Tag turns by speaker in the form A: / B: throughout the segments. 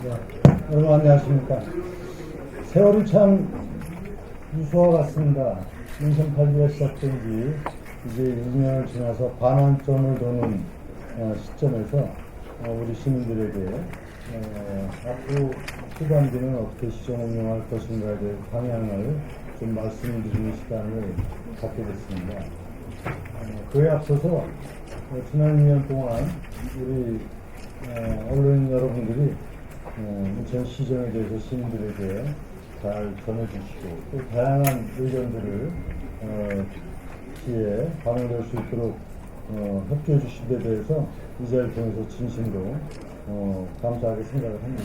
A: 여러분 안녕하십니까. 세월이 참 무수와 같습니다. 인천 8기가 시작된 지 이제 2년을 지나서 반환점을 도는 시점에서 우리 시민들에게 앞으로 후반기는 어떻게 시정 운영할 것인가에 대해 방향을 좀 말씀드리는 시간을 갖게 됐습니다. 그에 앞서서 지난 2년 동안 우리 언론 여러분들이 인천 시정에 대해서 시민들에게 잘 전해주시고 또 다양한 의견들을 기회에 반영될 수 있도록 협조해 주신 데 대해서 이 자리를 통해서 진심으로 감사하게 생각을 합니다.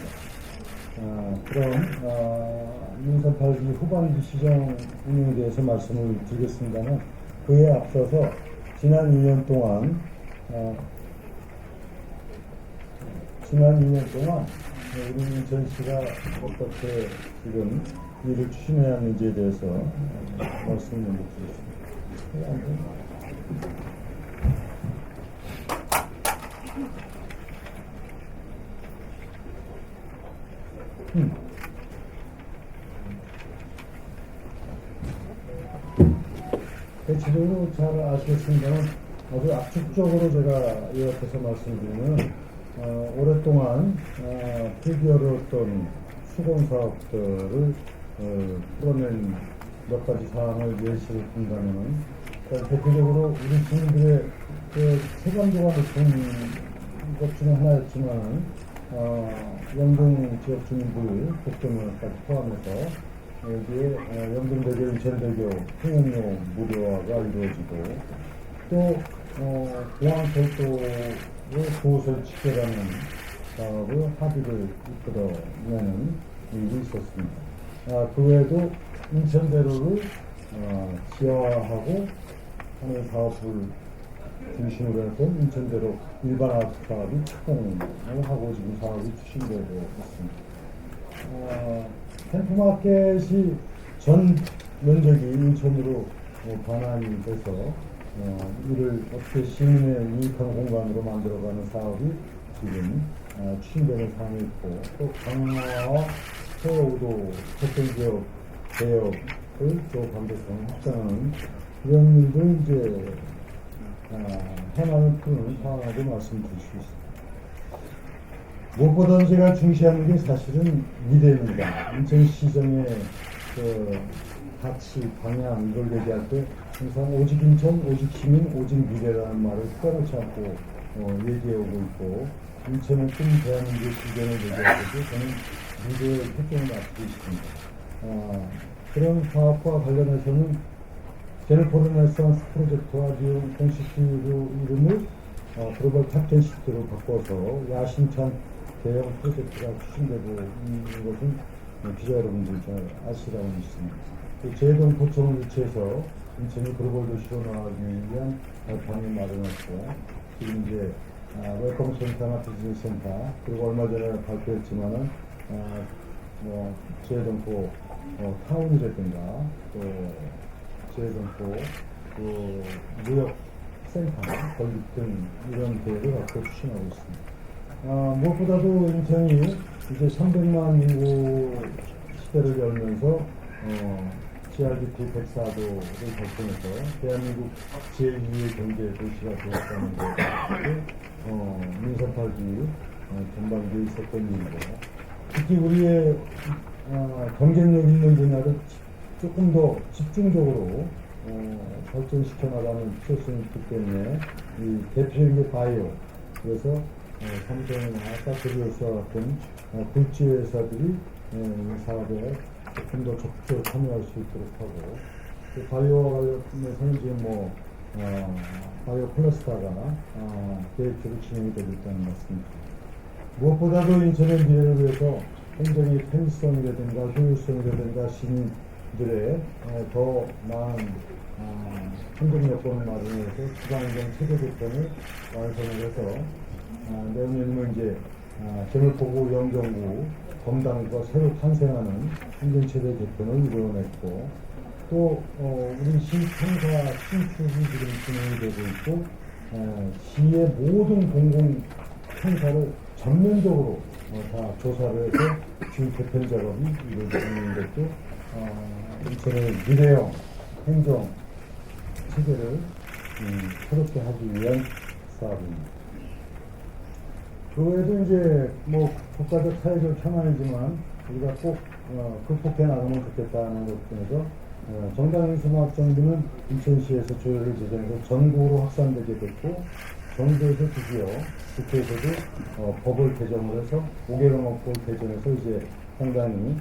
A: 그럼 인천 8기 후반기 시정 운영에 대해서 말씀을 드리겠습니다만 그에 앞서서 지난 2년 동안 우리 인천시가 어떻게 지금 일을 추진해야 하는지에 대해서 말씀을 드리겠습니다. 대체적으로 잘 아시겠습니다만 아주 압축적으로 제가 요약해서 말씀드리면 오랫동안 풀기 어려웠던 수공사업들을 풀어낸 몇 가지 사항을 예시를 든다면 대표적으로 우리 시민들의 체감도가 높은 것 중에 하나였지만 영동 지역 주민들 국정원까지 포함해서 여기에 영동대교, 인천대교 통행료 무료화가 이루어지고 또 공항철도의 도로를 직결하는 사업을 합의를 이끌어내는 일이 있었습니다. 그 외에도 인천대로를 지하화하고 하는 사업을 중심으로 해서 인천대로 일반화 사업이 착공을 하고 지금 사업이 추진되고 있습니다. 캠프마켓이 전 면적이 인천으로 반환이 돼서 이를 어떻게 시민의 유익한 공간으로 만들어가는 사업이 지금 추진되는 사항이 있고 또 강화와 서울도 교통지역 개혁을 또 반대성 확장하는 이런 일도 이제 해마를 푸는 상황으로 말씀드릴 수 있습니다. 무엇보다도 제가 중시하는 게 사실은 미래입니다. 인천시정의 가치, 방향 이걸 얘기할 때 항상 오직 인천, 오직 시민, 오직 미래라는 말을 빼놓지 않고 얘기해오고 있고 인천의 꿈 대한민국의 비전을 얘기할 때도 저는 미래의 초점을 맞추고 있습니다. 그런 사업과 관련해서는 제네퍼 르네상스 프로젝트와 지금 공식 이름을 글로벌 탑10시트로 바꿔서 야심찬 대형 프로젝트가 추진되고 있는 것은 기자 여러분들 잘 아시라고 믿습니다. 제동 포청을 유치해서 인천이 글로벌 도시로 나가기 위한 방을 마련했고 지금 이제 웰컴 센터나 비즈니스 센터 그리고 얼마 전에 발표했지만은 제동포 타운이라든가 또 제동포 무역 센터 건립 등 이런 계획을 갖고 추진하고 있습니다. 무엇보다도 인천이 이제 300만 인구 시대를 열면서 GRDP 104도를 달성해서 대한민국 제2의 경제 도시가 되었다는 것이 민선 8기 전반기에 있었던 일이고 특히 우리의 경쟁력 있는 분야를 조금 더 집중적으로 발전시켜 나가는 필요성이 있기 때문에 이 대표적인 게 바이오 그래서 삼성이나 사토리오스와 같은 굴지 회사들이 이 사업에 조금 더 적극적으로 참여할 수 있도록 하고 또 바이오와 관련해서는 지금 바이오 클러스터가 계획적으로 진행이 되고 있다는 말씀입니다. 무엇보다도 인천의 미래를 위해서 굉장히 편의성이라든가 효율성이라든가 시민들의 더 나은 행정 여건을 마련해서 지방행정 체계 개편을 완성을 해서 내년이면 이제 제물포구 영종구 검담구가 새로 탄생하는 행정체계 개편을 이루어냈고 또 우리 시청사 신축이 지금 진행이 되고 있고 시의 모든 공공행사를 전면적으로 다 조사를 해서 지금 개편 작업이 이루어지고 있는 것도 인천의 미래형 행정 체계를 새롭게 하기 위한 사업입니다. 그 외에도 이제 뭐 국가적 사회적 현안이지만 우리가 꼭 극복해 나가면 좋겠다는 것 중에서 정당인수마업 정비는 인천시에서 조례를 제정해서 전국으로 확산되게 됐고, 정부에서 드디어 국회에서도 법을 개정을 해서 5개명법을 개정해서 이제 상당히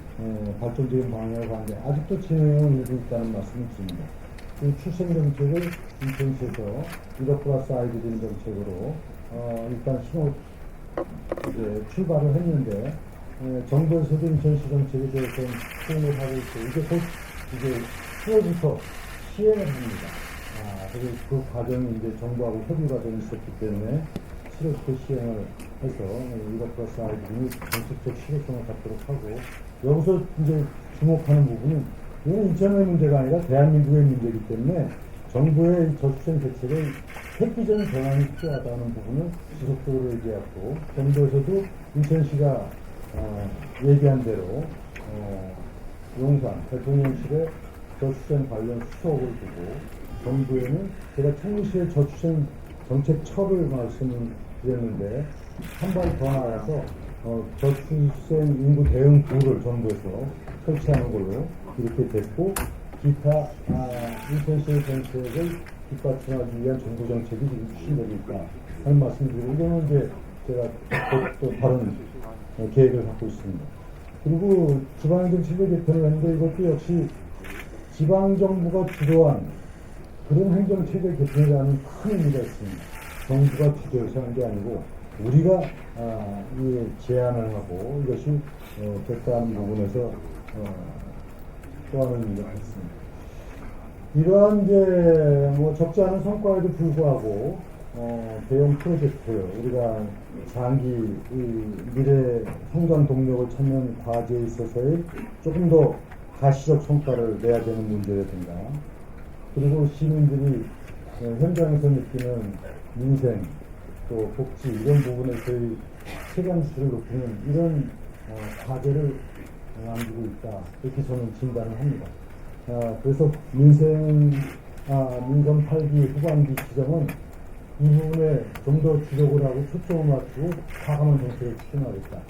A: 발전적인 방향을 가는데 아직도 진행을 이루고 있다는 말씀을 드립니다. 그 출생 정책을 인천시에서 1억 플러스 아이들 정책으로 일단 이제 출발을 했는데, 정부에서도 인천시 정책에 대해서 수행을 하고 있고, 이제 곧 이제 10월부터 시행을 합니다. 그리고 그 과정이 이제 정부하고 협의 과정이 있었기 때문에 7월부터 시행을 해서 1억 플러스 아이들이 정책적 실효성을 갖도록 하고, 여기서 이제 주목하는 부분은 이건 인천의 문제가 아니라 대한민국의 문제이기 때문에 정부의 저출생 대책을 획기적인 변환이 필요하다는 부분을 지속적으로 얘기하고, 정부에서도 인천시가 얘기한 대로 용산 대통령실에 저출생 관련 수석을 두고, 정부에는 제가 청주시의 저출생 정책처를 말씀을 드렸는데 한 발 더 나아가서 저출생 인구 대응부를 정부에서 설치하는 걸로 이렇게 됐고, 기타 인천시의 정책을 뒷받침하기 위한 정부 정책이 지금 추진되고 있다 하는 말씀을 드리고, 이거는 이제 제가 또 다른 계획을 갖고 있습니다. 그리고 지방행정체계 개편을 했는데 이것도 역시 지방정부가 주도한 그런 행정체계 개편이라는 큰 의미가 있습니다. 정부가 주도해서 한 게 아니고 우리가 이 제안을 하고 이것이 됐다는 부분에서 또 하는 의미가 있습니다. 이러한 이제 뭐 적지 않은 성과에도 불구하고 대형 프로젝트, 우리가 장기 미래 성장 동력을 찾는 과제에 있어서의 조금 더 가시적 성과를 내야 되는 문제라든가, 그리고 시민들이 현장에서 느끼는 민생 또 복지 이런 부분에서의 체감수를 높이는 이런 과제를 남기고 있다, 이렇게 저는 진단을 합니다. 그래서 민선 8기 후반기 지정은 이 부분에 좀 더 주력을 하고 초점을 맞추고 과감한 정책을 추진하겠다.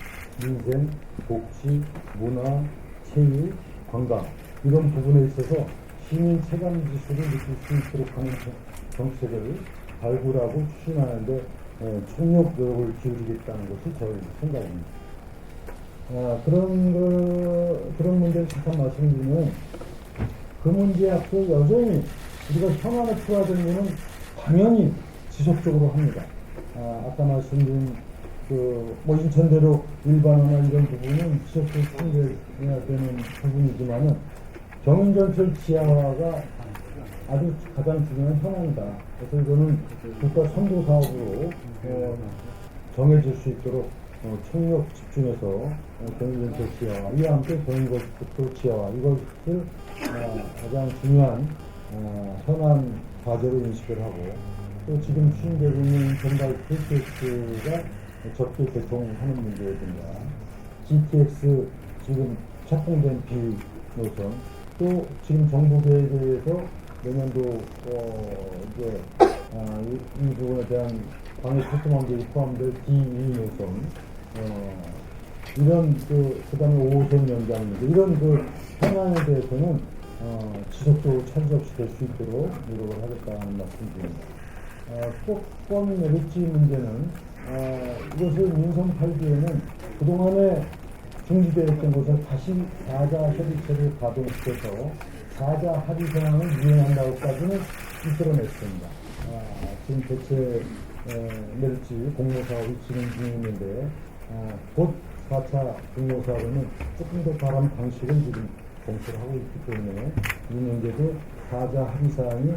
A: 민생, 복지, 문화, 체육, 관광 이런 부분에 있어서 시민 체감 지수를 느낄 수 있도록 하는 정책을 발굴하고 추진하는데 총력 노력을 기울이겠다는 것이 저희 생각입니다. 그런 문제를 잠깐 말씀드리면, 그 문제에 앞서 여전히 우리가 현안에 필요하던 거는 당연히 지속적으로 합니다. 아까 말씀드린 뭐 인천대로 일반화나 이런 부분은 지속적으로 추진해야 되는 부분이지만은 경인전철 지하화가 아주 가장 중요한 현안이다. 그래서 이거는 국가 선도 사업으로 정해질 수 있도록 총력 집중해서 경인전철 지하화, 이와 함께 경인고속도로 지하화, 이것을 가장 중요한 현안 과제로 인식을 하고, 또 지금 추진되고 있는 전달 KTX가 적도 개통하는 문제라든가, GTX 지금 착공된 B 노선, 또 지금 정부 계획에서 내년도 이제 이 부분에 대한 방역 철도망들이 포함된 D2 노선, 이런 그다음에 5호선 연장 문제, 이런 현안에 대해서는 지속적으로 차질 없이 될 수 있도록 노력을 하겠다는 말씀드립니다. 수도권 메리지 문제는 이것을 민선 8기에는 그동안에 중지되어 있던 것을 다시 4자 협의체를 가동시켜서 4자 합의 상황을 이행한다고까지는 이끌어냈습니다. 지금 대체 메리지 공모사업이 진행 중에 있는데 곧 4차 공모사업에는 조금 더 다른 방식을 지금 검토를 하고 있기 때문에 이 문제도 4자 합의 사항이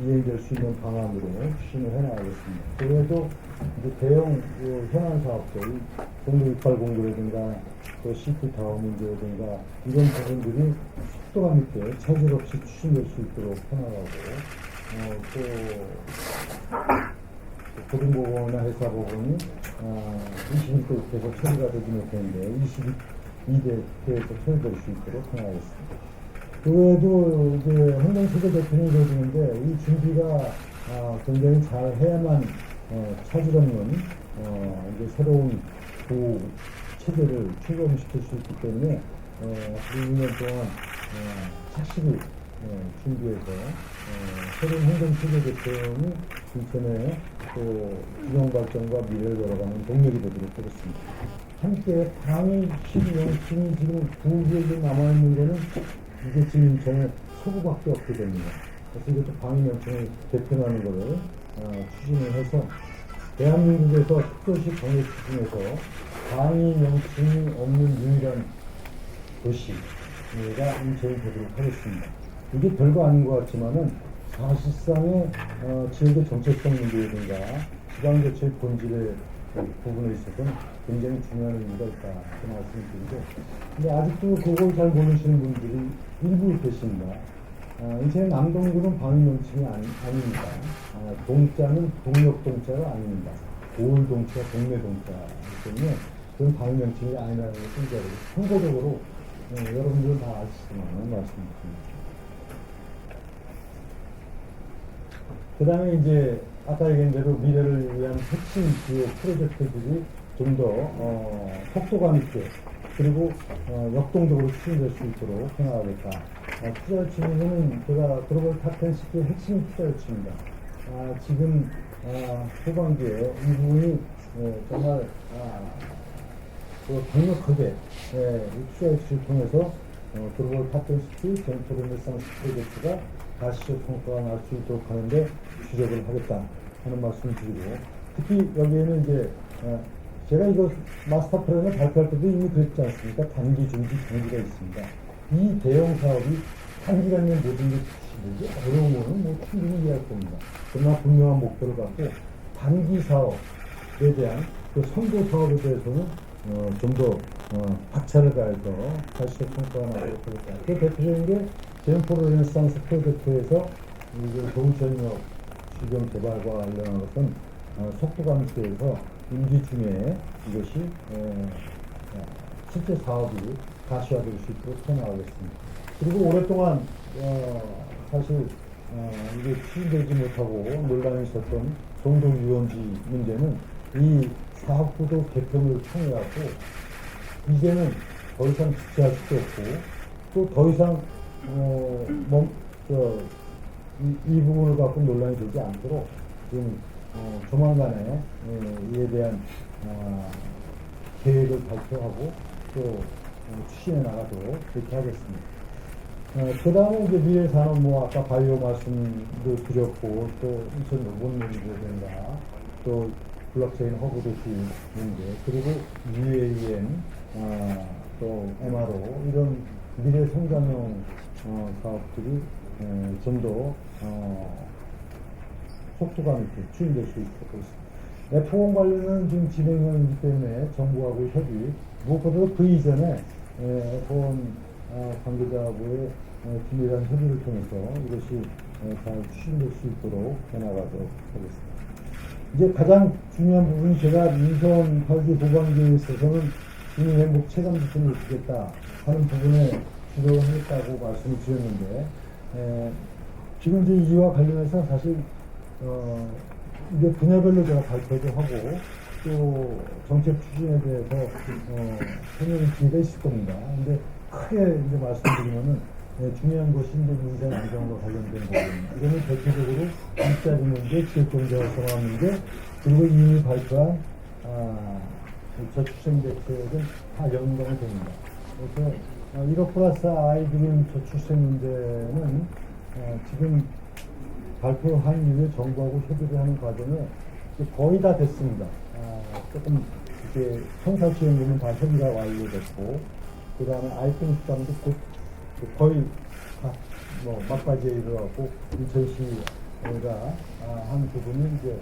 A: 이행될 수 있는 방안으로 추진을 해나가겠습니다. 그래도 이제 대형 현안 사업들, 동부 680도라든가 또 시티타워 문제라든가 이런 부분들이 속도감 있게 차질 없이 추진될 수 있도록 해나가고, 또 고등법원이나 회사법원이 21대에서 처리가 되지 못했는데 22대에서 처리될 수 있도록 생각하겠습니다. 그 외에도 이제 행정체제 개편이 이루어지는데 이 준비가 굉장히 잘 해야만 차질 없는 이제 새로운 그 체제를 출범시킬 수 있기 때문에 2년 동안 착실히 준비해서 새로운 행정체제 개편이 인천의 또 균형 발전과 미래를 열어가는 동력이 되도록 하겠습니다. 함께 방위 실용층이 지금 9개국이 남아있는 거는 이게 지금 인천의 서구밖에 없게 됩니다. 그래서 이것도 방위 명칭을 개편하는 것을 추진을 해서 대한민국에서 특도시 정액 중에서 방위 명칭이 없는 유일한 도시가 인천이 되도록 하겠습니다. 이게 별거 아닌 것 같지만은 사실상의 지역의 정체성 문제라든가 지방자치의 본질의 부분에 있어서는 굉장히 중요한 의미가 있다 이렇게 말씀드리고, 근데 아직도 그걸 잘 모르시는 분들이 일부 계십니다. 인천의 남동구는 방위 명칭이 아닙니다. 동자는 동력동자가 아닙니다. 고을동자, 동네동자이기 때문에 그건 방위 명칭이 아니라는 것을 참고적으로 여러분들은 다 아시지만 말씀드립니다. 그 다음에 이제 아까 얘기한 대로 미래를 위한 핵심 주요 프로젝트들이 좀 더 속도감 있게 그리고 역동적으로 추진될 수 있도록 생각하겠다. 투자 요청은 제가 글로벌 탑10 시기의 핵심 투자 요청입니다. 지금 후반기에 이 부분이 정말 강력하게 투자 요청을 통해서 글로벌 탑10 시기 젠토 르네상스 프로젝트가 가시적 성과가 날 수 있도록 하는데 주력을 하겠다 하는 말씀을 드리고, 특히 여기에는 이제 제가 이거 마스터 플랜을 발표할 때도 이미 그랬지 않습니까? 단기, 중기, 장기가 있습니다. 이 대형 사업이 단기간에 모든 게 되지 어려운 거는 뭐 충분히 이해할 겁니다. 그러나 분명한 목표를 갖고 단기 사업에 대한 그 선도 사업에 대해서는 좀 더 박차를 가해서 가시적 성과가 나도록 하겠다. 그 대표적인 게 젠포 르네상스 프로젝트에서 동천역 주변 개발과 관련한 것은 속도감 있게 해서 임기 중에 이것이 실제 사업이 가시화될 수 있도록 해나가겠습니다. 그리고 오랫동안 사실 이게 추진되지 못하고 논란이 있었던 동동 유원지 문제는 이 사업구도 개편을 통해 갖고 이제는 더 이상 지체할 수도 없고 또 더 이상 이 부분을 갖고 논란이 되지 않도록 지금 조만간에 이에 대한 계획을 발표하고 또 추진해 나가도록 그렇게 하겠습니다. 그 다음에 이제 미래산업 아까 바이오 말씀도 드렸고 또 인천 로봇문제든가 또 블록체인 허브 도시 문제 그리고 UAM 또 MRO 이런 미래 성장형 사업들이 좀 더 속도감 있게 추진될 수 있도록 하겠습니다. F1 관련은 지금 진행형이기 때문에 정부하고 협의, 무엇보다도 그 이전에 F1 관계자하고의 긴밀한 협의를 통해서 이것이 잘 추진될 수 있도록 해나가도록 하겠습니다. 이제 가장 중요한 부분이 제가 민선 8기 보관계에 있어서는 국민 행복 체감 지수를 주겠다 하는 부분에 주력을 하겠다고 말씀을 드렸는데, 지금 이제 이와 관련해서 사실 이게 분야별로 제가 발표도 하고 또 정책 추진에 대해서 설명의 기회가 있을 겁니다. 근데 크게 이제 말씀드리면은 중요한 것이 이제 민생 안정과 관련된 부분입니다. 이거는 대표적으로 일자리 문제, 지역경제 활성화 문제, 그리고 이미 발표한 저출생 대책은 다 연동이 됩니다. 그래서 1억 플러스 아이들은 저출생 문제는 지금 발표한 이후에 정부하고 협의를 하는 과정에 거의 다 됐습니다. 조금 이렇게 청사지원금은 다 협의가 완료됐고, 그 다음에 아이폰 수당도 곧 거의 다 막바지에 이르렀고, 인천시가 한 부분은 이제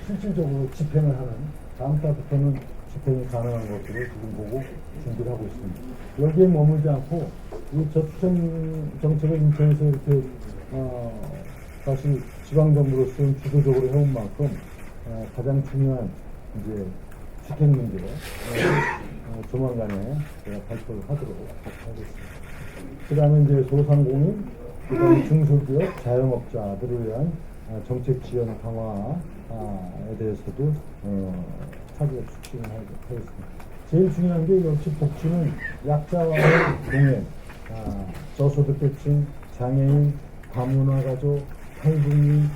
A: 실질적으로 집행을 하는, 다음 달부터는 집행이 가능한 것들을 지금 보고 준비를 하고 있습니다. 여기에 머물지 않고 이 저출생 정책을 인천에서 이렇게 다시 지방정부로서는 주도적으로 해온 만큼 가장 중요한 이제 주택 문제 조만간에 제가 발표를 하도록 하겠습니다. 그 다음에 이제 소상공인, 그 다음에 중소기업, 자영업자들을 위한 정책 지원 강화에 대해서도 차기가 추진을 하겠습니다. 제일 중요한 게 역시 복지는 약자와의 동행, 저소득계층, 장애인, 다문화가족, 탈북민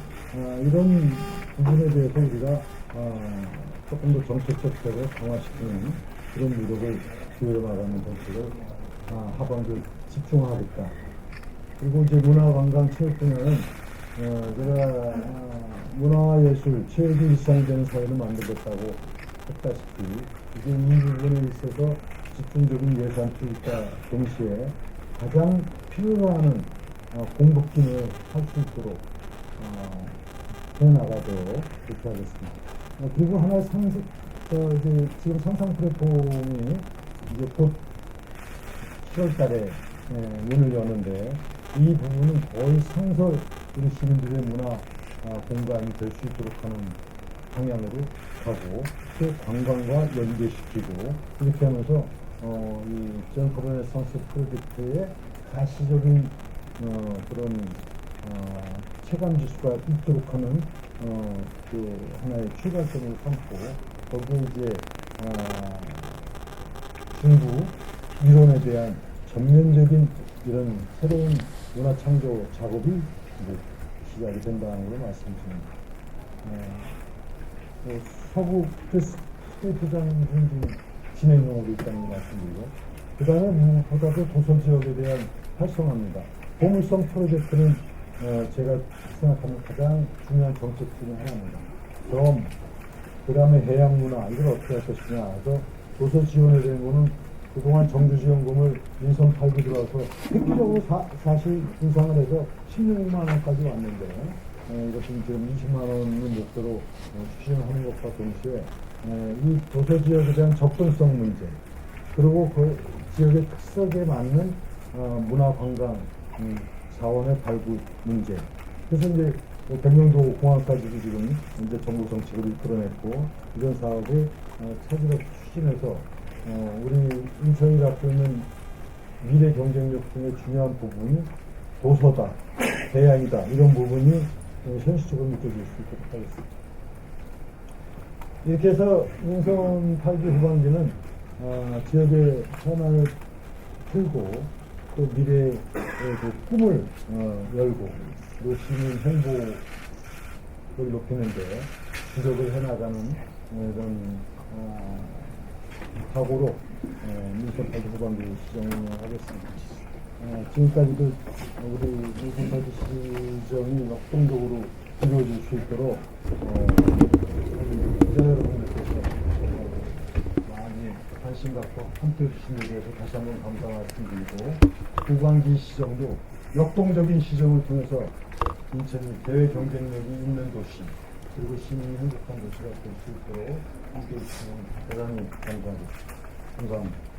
A: 이런 부분에 대해서 우리가 조금 더 정책적으로 강화시키는 그런 노력을 기울여나가는 정책을 하반기에 집중하겠다. 그리고 이제 문화관광체육 분야는 제가 문화와 예술, 체육이 일상이 되는 사회를 만들겠다고 했다시피 이제 이 부분에 있어서 집중적인 예산 투입과 동시에 가장 필요로 하는 공급진을 할 수 있도록 해나가도록 그렇게 하겠습니다. 그리고 하나의 이제 지금 상상 플랫폼이 이제 곧 7월 달에 문을 여는데 이 부분은 거의 상설 우리 시민들의 문화 공간이 될 수 있도록 하는 방향으로 가고 또 관광과 연계시키고 이렇게 하면서 이 전커 레네상스 프로젝트의 가시적인 그런 체감 지수가 있도록 하는 그 하나의 출발점을 삼고 거기에 이제 중부 이론에 대한 전면적인 이런 새로운 문화 창조 작업이 이제 시작이 된다는 걸 말씀드립니다. 서구 스테이트장 지금 진행형으로 있다는 걸 말씀드리고 그 다음에 무엇보다도 도서 지역에 대한 활성화입니다. 보물성 프로젝트는 제가 생각하는 가장 중요한 정책 중에 하나입니다. 그럼 그 다음에 해양문화 이걸 어떻게 할 것이냐 해서 도서 지원에 대한 거는 그동안 정주지원금을 인선 팔고 들어와서 획기적으로 사실 인상을 해서 16만 원까지 왔는데 이것은 지금 20만 원을 목표로 추진하는 것과 동시에 이 도서 지역에 대한 접근성 문제 그리고 그 지역의 특색에 맞는 문화관광 자원의 발굴 문제 그래서 이제 백령도 공항까지도 지금 이제 정부 정책을 이끌어냈고 이런 사업을 차질없이 추진해서 우리 인천이 갖고 있는 미래 경쟁력 중에 중요한 부분이 도서다, 대양이다 이런 부분이 현실적으로 느껴질 수 있도록 하겠습니다. 이렇게 해서 인선 8기 후반기는 지역의 현안을 풀고 또 미래의 그 꿈을 열고 또 시민 행복을 높이는데 주력을 해나가는 이런 각오로 인선 8기 후반기 시정을 운영하겠습니다. 지금까지도 우리 인선 8기 시정이 역동적으로 이루어질 수 있도록 기자 여러분들께서 많이 관심 갖고 함께 해주신 데 대해서 다시 한번 감사 말씀드리고 후반기 시정도 역동적인 시정을 통해서 인천이 대외 경쟁력이 있는 도시 그리고 시민이 행복한 도시가 될 수 있도록 함께 해주시면 대단히 감사합니다. 감사합니다.